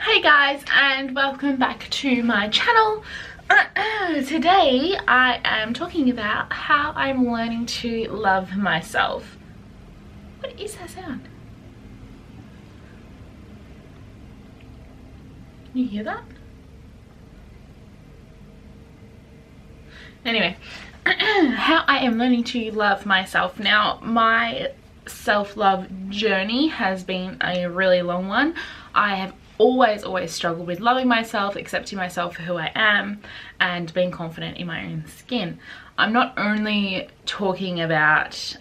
Hey guys, and welcome back to my channel. Today I am talking about how I'm learning to love myself. What is that sound? Can you hear that? Anyway, how I am learning to love myself. Now, my self-love journey has been a really long one. I have always struggled with loving myself, accepting myself for who I am, and being confident in my own skin. I'm not only talking about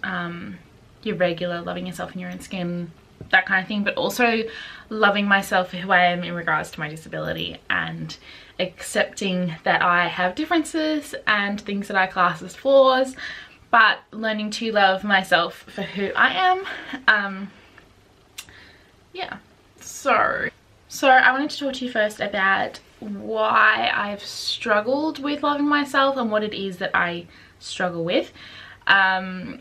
your regular loving yourself in your own skin, that kind of thing, but also loving myself for who I am in regards to my disability and accepting that I have differences and things that I class as flaws, but learning to love myself for who I am. Yeah, so I wanted to talk to you first about why I've struggled with loving myself and what it is that I struggle with. I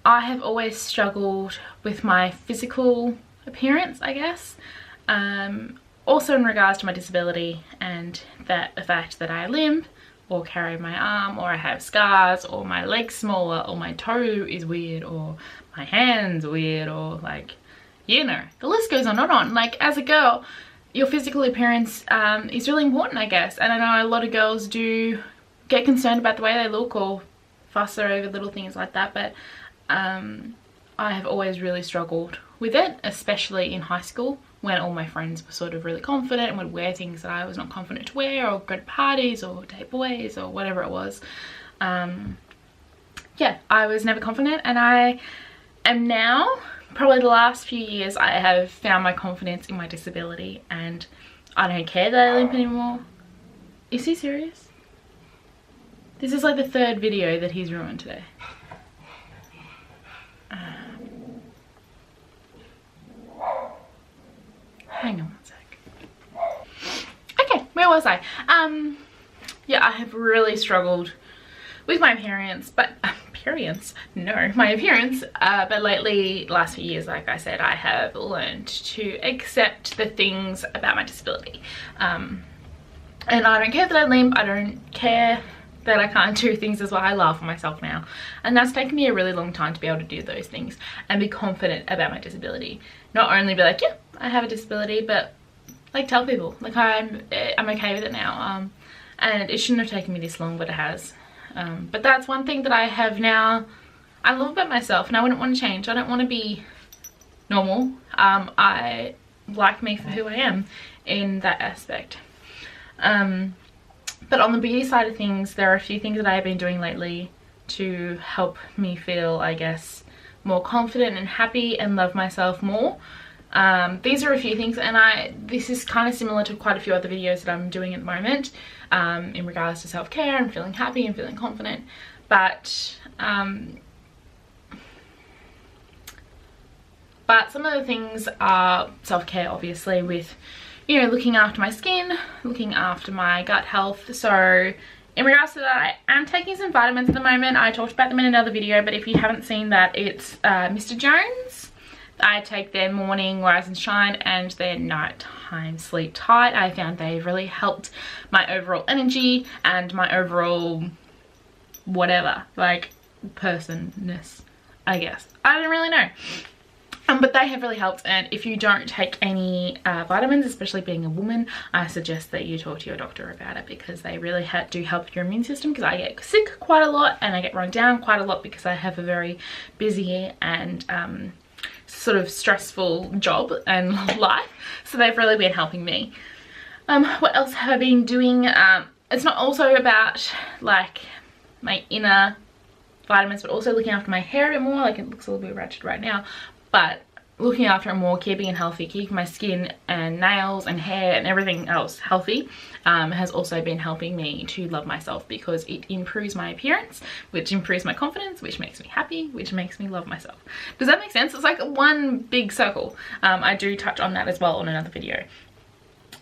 have always struggled with my physical appearance, I guess. Also in regards to my disability and the fact that I limp or carry my arm, or I have scars, or my leg's smaller, or my toe is weird, or my hand's weird, or like, you know, the list goes on and on. Like, as a girl, your physical appearance is really important, I guess. And I know a lot of girls do get concerned about the way they look or fuss over little things like that, but I have always really struggled with it, especially in high school when all my friends were sort of really confident and would wear things that I was not confident to wear, or go to parties or date boys or whatever it was. Yeah, I was never confident, and I am now. Probably the last few years I have found my confidence in my disability, and I don't care that I limp anymore. Is he serious? This is like the third video that he's ruined today. Hang on one sec. Okay, where was I? Yeah, I have really struggled with my appearance, but my appearance, but lately, last few years, like I said, I have learned to accept the things about my disability. And I don't care that I limp, I don't care that I can't do things as well. I laugh at myself now, and that's taken me a really long time to be able to do those things and be confident about my disability. Not only be like, yeah, I have a disability, but like tell people like I'm okay with it now. And it shouldn't have taken me this long, but it has. But that's one thing that I have now, I love about myself, and I wouldn't want to change. I don't want to be normal. I like me for who I am in that aspect. But on the beauty side of things, there are a few things that I have been doing lately to help me feel, I guess, more confident and happy and love myself more. These are a few things, and this is kind of similar to quite a few other videos that I'm doing at the moment, in regards to self-care and feeling happy and feeling confident. But some of the things are self-care, obviously, with, you know, looking after my skin, looking after my gut health. So in regards to that, I am taking some vitamins at the moment. I talked about them in another video, but if you haven't seen that, it's Mr. Jones. I take their morning rise and shine and their nighttime sleep tight. I found they've really helped my overall energy and my overall whatever, like, personness, I guess. I don't really know. But they have really helped, and if you don't take any vitamins, especially being a woman, I suggest that you talk to your doctor about it, because they really do help your immune system, because I get sick quite a lot and I get run down quite a lot because I have a very busy and sort of stressful job and life. So they've really been helping me. What else have I been doing? It's not also about like my inner vitamins, but also looking after my hair a bit more. Like, it looks a little bit ratchet right now, but looking after it more, keeping it healthy, keeping my skin and nails and hair and everything else healthy, has also been helping me to love myself, because it improves my appearance, which improves my confidence, which makes me happy, which makes me love myself. Does that make sense? It's like one big circle. I do touch on that as well on another video.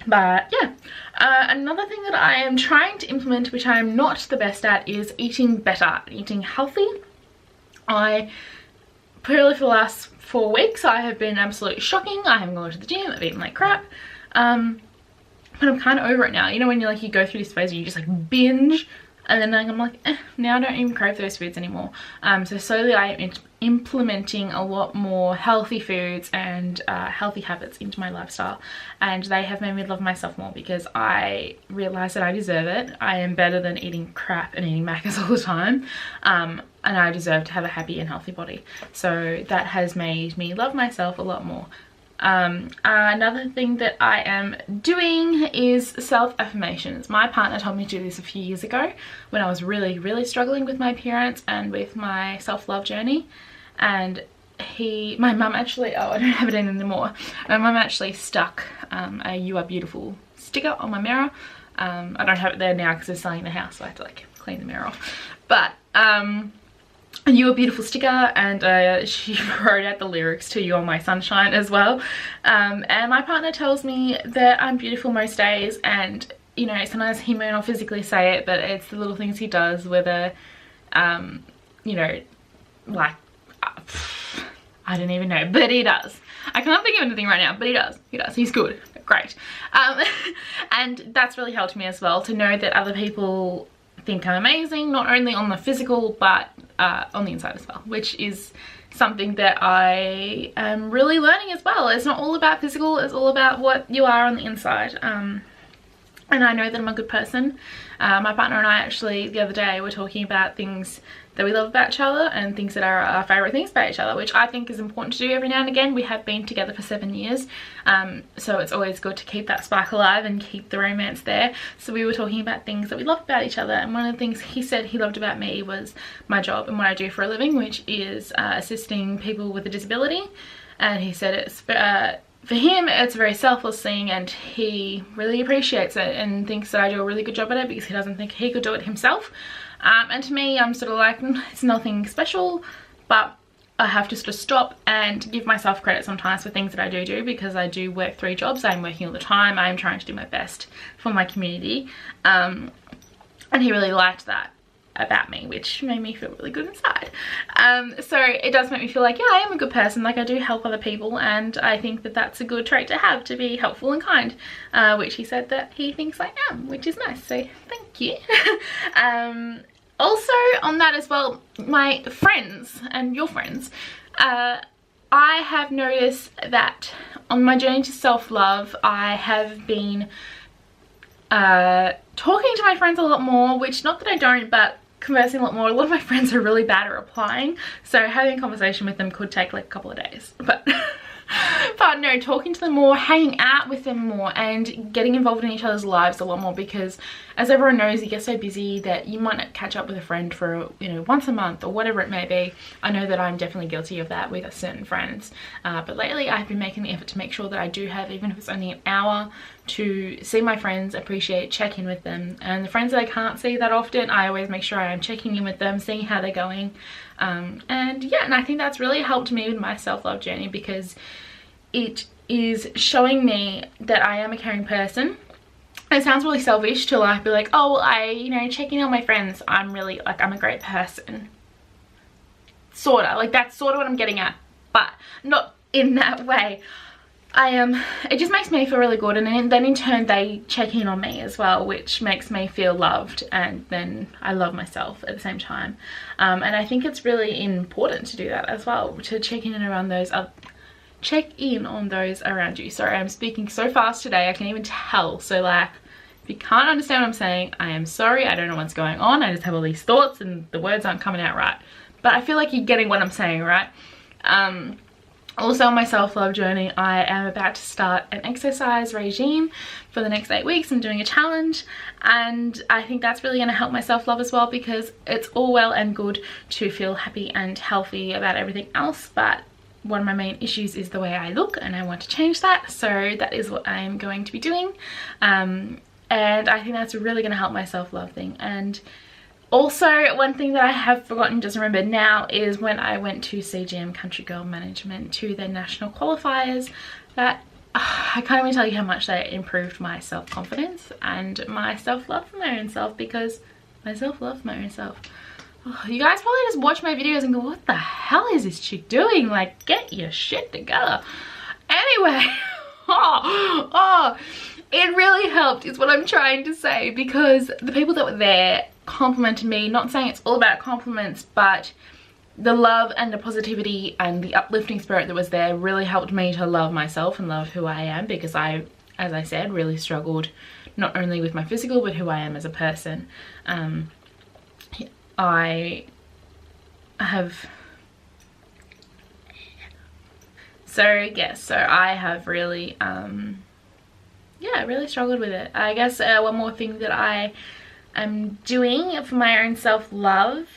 But yeah, another thing that I am trying to implement, which I am not the best at, is eating better, eating healthy. Purely for the last 4 weeks, I have been absolutely shocking. I haven't gone to the gym, I've eaten like crap. but I'm kind of over it now. You know, when you're like, you go through this phase where you just like binge, and then like, I'm like, now I don't even crave those foods anymore. So slowly I am implementing a lot more healthy foods and healthy habits into my lifestyle, and they have made me love myself more because I realize that I deserve it. I am better than eating crap and eating macas all the time, and I deserve to have a happy and healthy body. So that has made me love myself a lot more. Another thing that I am doing is self-affirmations. My partner told me to do this a few years ago when I was really struggling with my appearance and with my self-love journey, and my mum actually, oh, I don't have it in anymore, my mum actually stuck a "You Are Beautiful" sticker on my mirror. I don't have it there now because they're selling the house, so I have to like clean the mirror off, but a "You Are Beautiful" sticker, and she wrote out the lyrics to "You Are My Sunshine" as well. And my partner tells me that I'm beautiful most days, and you know, sometimes he may not physically say it, but it's the little things he does, whether you know, like I don't even know, but he does. I can't think of anything right now, but he does. He's good. Great. And that's really helped me as well, to know that other people think I'm amazing, not only on the physical but on the inside as well, which is something that I am really learning as well. It's not all about physical, it's all about what you are on the inside. And I know that I'm a good person. My partner and I actually the other day were talking about things that we love about each other and things that are our favourite things about each other, which I think is important to do every now and again. We have been together for 7 years, so it's always good to keep that spark alive and keep the romance there. So we were talking about things that we love about each other, and one of the things he said he loved about me was my job and what I do for a living, which is assisting people with a disability. And he said it's for him it's a very selfless thing, and he really appreciates it and thinks that I do a really good job at it because he doesn't think he could do it himself. And to me, I'm sort of like, it's nothing special, but I have to sort of stop and give myself credit sometimes for things that I do because I do work 3 jobs. I'm working all the time. I'm trying to do my best for my community. And he really liked that about me, which made me feel really good inside. So it does make me feel like, yeah, I am a good person. Like, I do help other people, and I think that that's a good trait to have, to be helpful and kind, which he said that he thinks I am, which is nice, so thank you. Also on that as well, my friends and your friends, I have noticed that on my journey to self-love, I have been talking to my friends a lot more, which, not that I don't, but conversing a lot more. A lot of my friends are really bad at replying, so having a conversation with them could take like a couple of days, but but no, talking to them more, hanging out with them more, and getting involved in each other's lives a lot more, because as everyone knows, you get so busy that you might not catch up with a friend for, you know, once a month or whatever it may be. I know that I'm definitely guilty of that with certain friends, but lately I've been making the effort to make sure that I do have, even if it's only an hour, to see my friends, appreciate, check in with them. And the friends that I can't see that often, I always make sure I am checking in with them, seeing how they're going. And yeah, and I think that's really helped me with my self-love journey, because it is showing me that I am a caring person. It sounds really selfish to like be like, oh, well, I, you know, checking on my friends, I'm really, like, I'm a great person. Sorta, like, that's sort of what I'm getting at, but not in that way. It just makes me feel really good, and then in turn they check in on me as well, which makes me feel loved, and then I love myself at the same time. And I think it's really important to do that as well, to check in on those around you. Sorry, I'm speaking so fast today, I can even tell. So like, if you can't understand what I'm saying, I am sorry. I don't know what's going on. I just have all these thoughts and the words aren't coming out right. But I feel like you're getting what I'm saying, right? Also on my self-love journey, I am about to start an exercise regime for the next 8 weeks. I'm doing a challenge, and I think that's really going to help my self-love as well, because it's all well and good to feel happy and healthy about everything else, but one of my main issues is the way I look, and I want to change that. So that is what I'm going to be doing, and I think that's really going to help my self-love thing. And also, one thing that I have forgotten, just remember now, is when I went to CGM Country Girl Management to their national qualifiers, that I can't even tell you how much that improved my self-confidence and my self-love for my own self, because my self-love for my own self. Oh, you guys probably just watch my videos and go, what the hell is this chick doing? Like, get your shit together. Anyway, it really helped is what I'm trying to say, because the people that were there complimented me, not saying it's all about compliments, but the love and the positivity and the uplifting spirit that was there really helped me to love myself and love who I am, because I, as I said, really struggled not only with my physical but who I am as a person. I have I have really really struggled with it. I guess one more thing that I am doing for my own self-love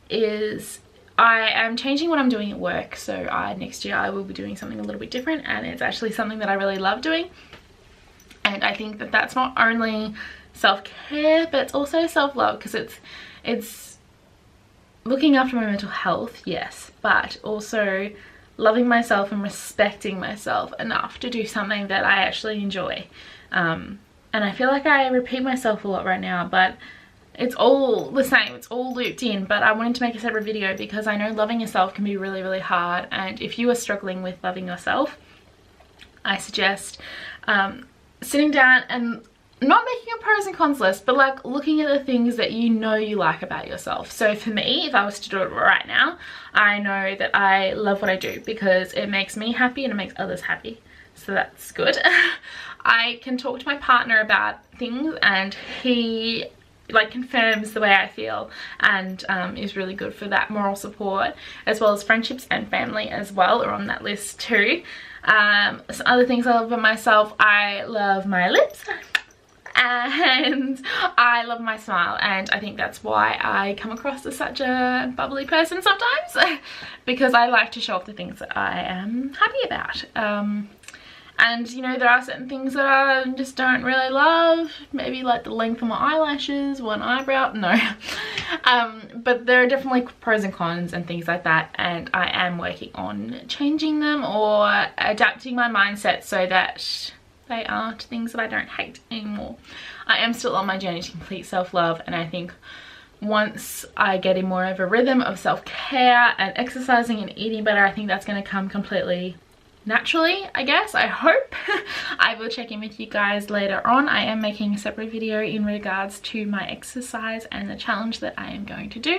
is I am changing what I'm doing at work. So next year I will be doing something a little bit different, and it's actually something that I really love doing. And I think that that's not only self-care, but it's also self-love, because it's looking after my mental health, yes, but also loving myself and respecting myself enough to do something that I actually enjoy. And I feel like I repeat myself a lot right now, but it's all the same, it's all looped in. But I wanted to make a separate video because I know loving yourself can be really, really hard, and if you are struggling with loving yourself, I suggest sitting down and not making a pros and cons list, but like looking at the things that you know you like about yourself. So for me, if I was to do it right now, I know that I love what I do because it makes me happy and it makes others happy. So that's good. I can talk to my partner about things, and he like confirms the way I feel, and is really good for that moral support, as well as friendships and family as well are on that list too. Some other things I love about myself: I love my lips, and I love my smile, and I think that's why I come across as such a bubbly person sometimes, because I like to show off the things that I am happy about. And you know, there are certain things that I just don't really love, maybe like the length of my eyelashes, one eyebrow, no. But there are definitely pros and cons and things like that, and I am working on changing them or adapting my mindset so that they aren't things that I don't hate anymore. I am still on my journey to complete self-love, and I think once I get in more of a rhythm of self-care and exercising and eating better, I think that's going to come completely naturally, I guess. I hope. I will check in with you guys later on. I am making a separate video in regards to my exercise and the challenge that I am going to do.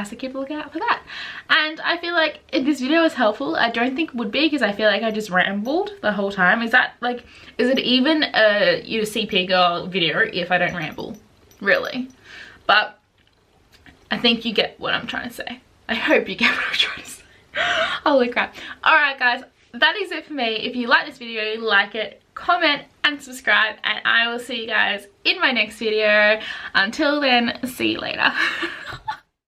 So keep a lookout for that. And I feel like if this video is helpful, I don't think it would be, because I feel like I just rambled the whole time. Is that like, is it even a CP girl video if I don't ramble? Really? But I think you get what I'm trying to say. I hope you get what I'm trying to say. Holy crap. Alright guys, that is it for me. If you like this video, like it, comment and subscribe, and I will see you guys in my next video. Until then, see you later.